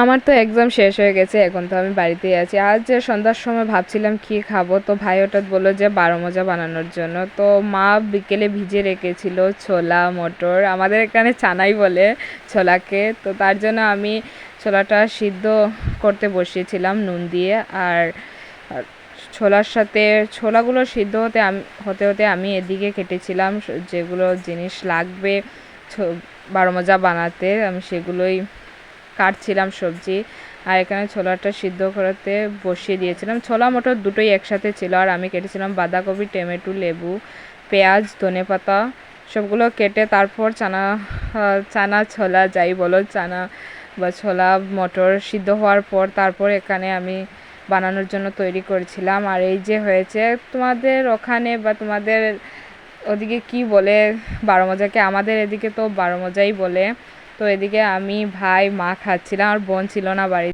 আমার তো এক্সাম শেষ হয়ে গেছে, এখন তো আমি বাড়িতেই আছি। আজ যে সন্ধ্যার সময় ভাবছিলাম কি খাবো, তো ভাই হঠাৎ বললো যে বারো মজা বানানোর জন্য। তো মা বিকেলে ভিজে রেখেছিল ছোলা মটর, আমাদের এখানে চানাই বলে ছোলাকে। তো তার জন্য আমি ছোলাটা সিদ্ধ করতে বসিয়েছিলাম নুন দিয়ে। আর আর ছোলার সাথে ছোলাগুলো সিদ্ধ হতে হতে আমি এদিকে কেটেছিলাম যেগুলো জিনিস লাগবে বারো মজা বানাতে, আমি সেগুলোই কাটছিলাম সবজি। আর এখানে ছোলাটা সিদ্ধ করতে বসিয়ে দিয়েছিলাম। ছোলা মটর দুটোই একসাথে ছিল। আর আমি কেটেছিলাম বাঁধাকপি, টমেটো, লেবু, পেঁয়াজ, ধনেপাতা সবগুলো কেটে তারপর চানা ছোলা যাই বলো, চানা বা ছোলা মটর সিদ্ধ হওয়ার পর তারপর এখানে আমি বানানোর জন্য তৈরি করেছিলাম। আর এই যে হয়েছে। তোমাদের ওখানে বা তোমাদের ওদিকে কি বলে বারো মজাকে? আমাদের এদিকে তো বারো মজাই বলে। তো এদিকে আমি, ভাই, মা খাচ্ছিলাম, আর বোন ছিল না বাড়িতে।